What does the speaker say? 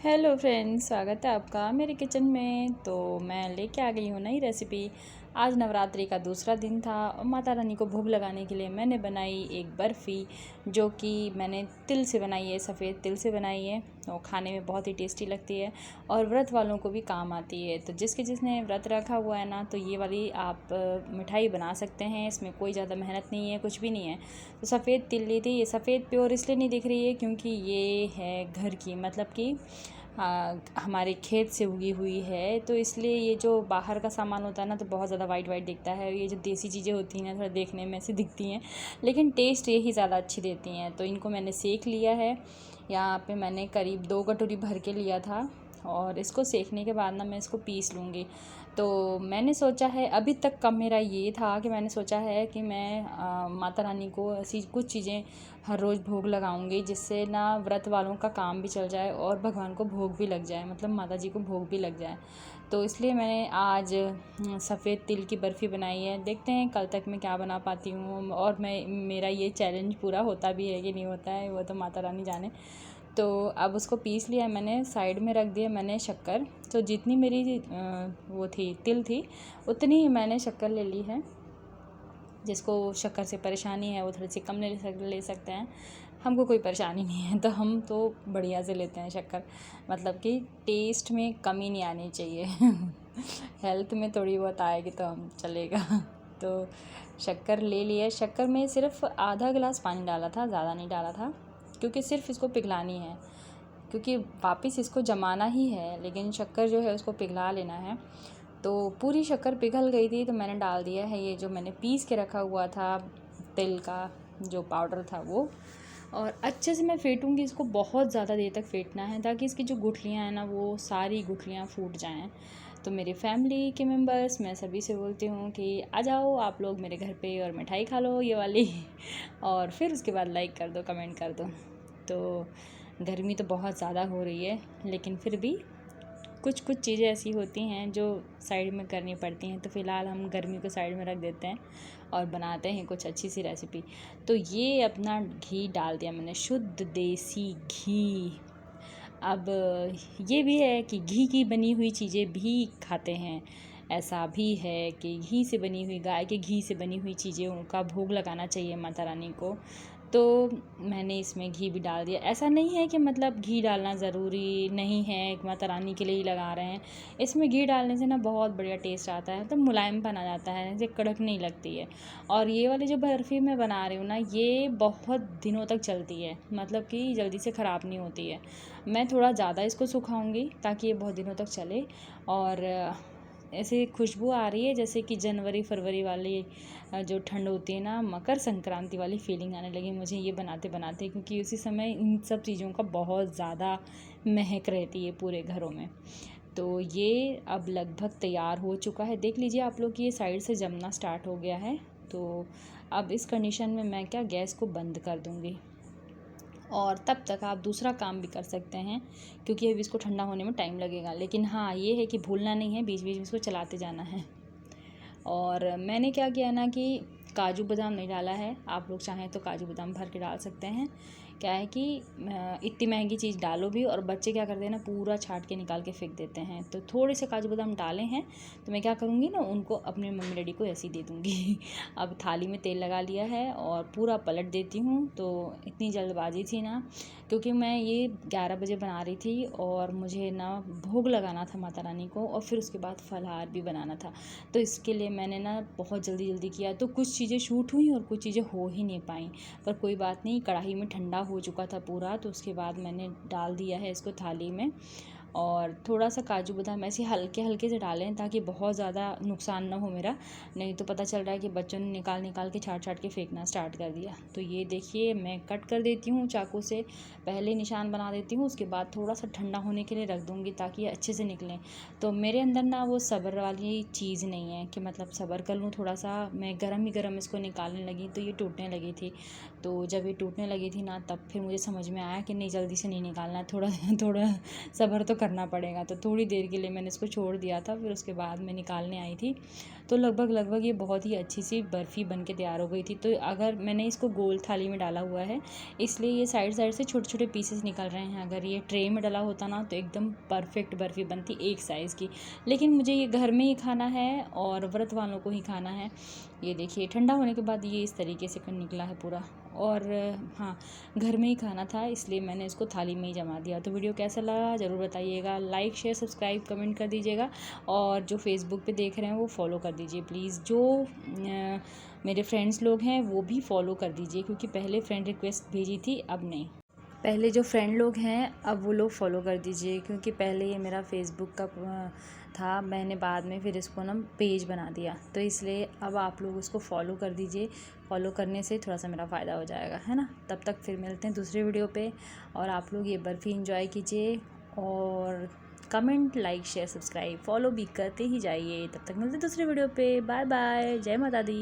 Hello friends, स्वागत है आपका मेरे किचन में। तो मैं लेके आ गई हूँ नई रेसिपी। आज नवरात्रि का दूसरा दिन था और माता रानी को भोग लगाने के लिए मैंने बनाई एक बर्फ़ी, जो कि मैंने तिल से बनाई है, सफ़ेद तिल से बनाई है। और खाने में बहुत ही टेस्टी लगती है और व्रत वालों को भी काम आती है। तो जिसने व्रत रखा हुआ है ना, तो ये वाली आप मिठाई बना सकते हैं। इसमें कोई ज़्यादा मेहनत नहीं है, कुछ भी नहीं है। तो सफ़ेद तिल ली थी। ये सफ़ेद प्योर इसलिए नहीं दिख रही है क्योंकि ये है घर की, मतलब कि हमारे खेत से उगी हुई है। तो इसलिए ये जो बाहर का सामान होता है ना, तो बहुत ज़्यादा वाइट वाइट दिखता है। और ये जो देसी चीज़ें होती हैं ना, थोड़ा देखने में ऐसी दिखती हैं, लेकिन टेस्ट यही ज़्यादा अच्छी देती हैं। तो इनको मैंने सेक लिया है। यहाँ पे मैंने करीब 2 कटोरी भर के लिया था और इसको सेकने के बाद ना मैं इसको पीस लूँगी। तो मैंने सोचा है, अभी तक का मेरा ये था कि मैंने सोचा है कि मैं माता रानी को ऐसी कुछ चीज़ें हर रोज़ भोग लगाऊंगी, जिससे ना व्रत वालों का काम भी चल जाए और भगवान को भोग भी लग जाए, मतलब माता जी को भोग भी लग जाए। तो इसलिए मैंने आज सफ़ेद तिल की बर्फ़ी बनाई है। देखते हैं कल तक मैं क्या बना पाती हूँ, और मेरा ये चैलेंज पूरा होता भी है कि नहीं होता है, वो तो माता रानी जाने। तो अब उसको पीस लिया मैंने, साइड में रख दिया मैंने शक्कर। तो जितनी मेरी वो थी तिल थी, उतनी ही मैंने शक्कर ले ली है। जिसको शक्कर से परेशानी है वो थोड़ी सी कम ले सकते हैं। हमको कोई परेशानी नहीं है, तो हम तो बढ़िया से लेते हैं शक्कर। मतलब कि टेस्ट में कमी नहीं आनी चाहिए हेल्थ में थोड़ी बहुत आएगी तो हम चलेगा तो शक्कर ले लिया। शक्कर में सिर्फ आधा गिलास पानी डाला था, ज़्यादा नहीं डाला था, क्योंकि सिर्फ इसको पिघलानी है, क्योंकि वापस इसको जमाना ही है, लेकिन शक्कर जो है उसको पिघला लेना है। तो पूरी शक्कर पिघल गई थी, तो मैंने डाल दिया है ये जो मैंने पीस के रखा हुआ था तिल का जो पाउडर था वो। और अच्छे से मैं फेंटूंगी इसको, बहुत ज़्यादा देर तक फेंटना है ताकि इसकी जो गुठलियाँ हैं ना, वो सारी गुठलियाँ फूट जाएं। तो मेरी फैमिली के मेंबर्स, मैं सभी से बोलती हूँ कि आ जाओ आप लोग मेरे घर पे और मिठाई खा लो ये वाली और फिर उसके बाद लाइक कर दो, कमेंट कर दो। तो गर्मी तो बहुत ज़्यादा हो रही है, लेकिन फिर भी कुछ कुछ चीज़ें ऐसी होती हैं जो साइड में करनी पड़ती हैं। तो फ़िलहाल हम गर्मी को साइड में रख देते हैं और बनाते हैं कुछ अच्छी सी रेसिपी। तो ये अपना घी डाल दिया मैंने, शुद्ध देसी घी। अब ये भी है कि घी की बनी हुई चीज़ें भी खाते हैं। ऐसा भी है कि घी से बनी हुई, गाय के घी से बनी हुई चीज़ें का भोग लगाना चाहिए माता रानी को। तो मैंने इसमें घी भी डाल दिया। ऐसा नहीं है कि मतलब घी डालना ज़रूरी नहीं है, माता रानी के लिए ही लगा रहे हैं। इसमें घी डालने से ना बहुत बढ़िया टेस्ट आता है, तो मुलायमपन आ जाता है, जैसे कड़क नहीं लगती है। और ये वाली जो बर्फ़ी मैं बना रही हूँ ना, ये बहुत दिनों तक चलती है, मतलब कि जल्दी से ख़राब नहीं होती है। मैं थोड़ा ज़्यादा इसको सुखाऊंगी ताकि ये बहुत दिनों तक चले। और ऐसे खुशबू आ रही है जैसे कि जनवरी फरवरी वाली जो ठंड होती है ना, मकर संक्रांति वाली फीलिंग आने लगी मुझे ये बनाते बनाते, क्योंकि उसी समय इन सब चीज़ों का बहुत ज़्यादा महक रहती है पूरे घरों में। तो ये अब लगभग तैयार हो चुका है, देख लीजिए आप लोग, ये साइड से जमना स्टार्ट हो गया है। तो अब इस कंडीशन में मैं क्या गैस को बंद कर दूँगी, और तब तक आप दूसरा काम भी कर सकते हैं, क्योंकि अब इसको ठंडा होने में टाइम लगेगा। लेकिन हाँ, ये है कि भूलना नहीं है, बीच बीच में इसको चलाते जाना है। और मैंने क्या किया ना कि काजू बादाम नहीं डाला है। आप लोग चाहें तो काजू बादाम भर के डाल सकते हैं। क्या है कि इतनी महंगी चीज़ डालो भी, और बच्चे क्या करते हैं ना, पूरा छाट के निकाल के फेंक देते हैं। तो थोड़े से काजू बादाम डाले हैं, तो मैं क्या करूँगी ना, उनको अपने मम्मी डैडी को ऐसे ही दे दूँगी अब थाली में तेल लगा लिया है और पूरा पलट देती हूँ। तो इतनी जल्दबाजी थी ना, क्योंकि मैं ये 11 बजे बना रही थी और मुझे ना भोग लगाना था माता रानी को, और फिर उसके बाद फलाहार भी बनाना था। तो इसके लिए मैंने ना बहुत जल्दी जल्दी किया, तो कुछ चीज़ें शूट हुई और कुछ चीज़ें हो ही नहीं पाई। पर कोई बात नहीं, कढ़ाई में ठंडा हो चुका था पूरा। तो उसके बाद मैंने डाल दिया है इसको थाली में, और थोड़ा सा काजू बादाम ऐसे हल्के हल्के से डालें ताकि बहुत ज़्यादा नुकसान ना हो मेरा। नहीं तो पता चल रहा है कि बच्चों ने निकाल निकाल के छाट छाट के फेंकना स्टार्ट कर दिया। तो ये देखिए, मैं कट कर देती हूँ चाकू से, पहले निशान बना देती हूँ, उसके बाद थोड़ा सा ठंडा होने के लिए रख दूँगी ताकि ये अच्छे से निकलें। तो मेरे अंदर ना वो सब्र वाली चीज़ नहीं है कि मतलब सब्र कर लूँ थोड़ा सा। मैं गरम ही गरम इसको निकालने लगी तो ये टूटने लगी थी। तो जब ये टूटने लगी थी ना, तब फिर मुझे समझ में आया कि नहीं, जल्दी से नहीं निकालना है, थोड़ा थोड़ा सब्र तो करना पड़ेगा। तो थोड़ी देर के लिए मैंने इसको छोड़ दिया था, फिर उसके बाद मैं निकालने आई थी। तो लगभग ये बहुत ही अच्छी सी बर्फ़ी बन के तैयार हो गई थी। तो अगर मैंने इसको गोल थाली में डाला हुआ है, इसलिए ये साइड साइड से छोटे छोटे पीसेस निकल रहे हैं। अगर ये ट्रे में डला होता ना, तो एकदम परफेक्ट बर्फ़ी बनती एक साइज़ की। लेकिन मुझे ये घर में ही खाना है और व्रत वालों को ही खाना है। ये देखिए, ठंडा होने के बाद ये इस तरीके से निकला है पूरा। और हाँ, घर में ही खाना था, इसलिए मैंने इसको थाली में ही जमा दिया। तो वीडियो कैसा लगा ज़रूर बताइएगा। लाइक शेयर सब्सक्राइब कमेंट कर दीजिएगा, और जो फेसबुक पे देख रहे हैं वो फॉलो कर दीजिए प्लीज़। जो मेरे फ्रेंड्स लोग हैं वो भी फॉलो कर दीजिए, क्योंकि पहले फ्रेंड रिक्वेस्ट भेजी थी, अब नहीं। पहले जो फ्रेंड लोग हैं अब वो लोग फॉलो कर दीजिए, क्योंकि पहले ये मेरा फेसबुक का था, मैंने बाद में फिर इसको ना पेज बना दिया, तो इसलिए अब आप लोग उसको फॉलो कर दीजिए। फॉलो करने से थोड़ा सा मेरा फ़ायदा हो जाएगा, है ना। तब तक फिर मिलते हैं दूसरे वीडियो पे, और आप लोग ये बर्फ़ी इंजॉय कीजिए, और comment like share subscribe follow भी करते ही जाइए। तब तक मिलते हैं दूसरे वीडियो पे। बाय बाय, जय माता दी।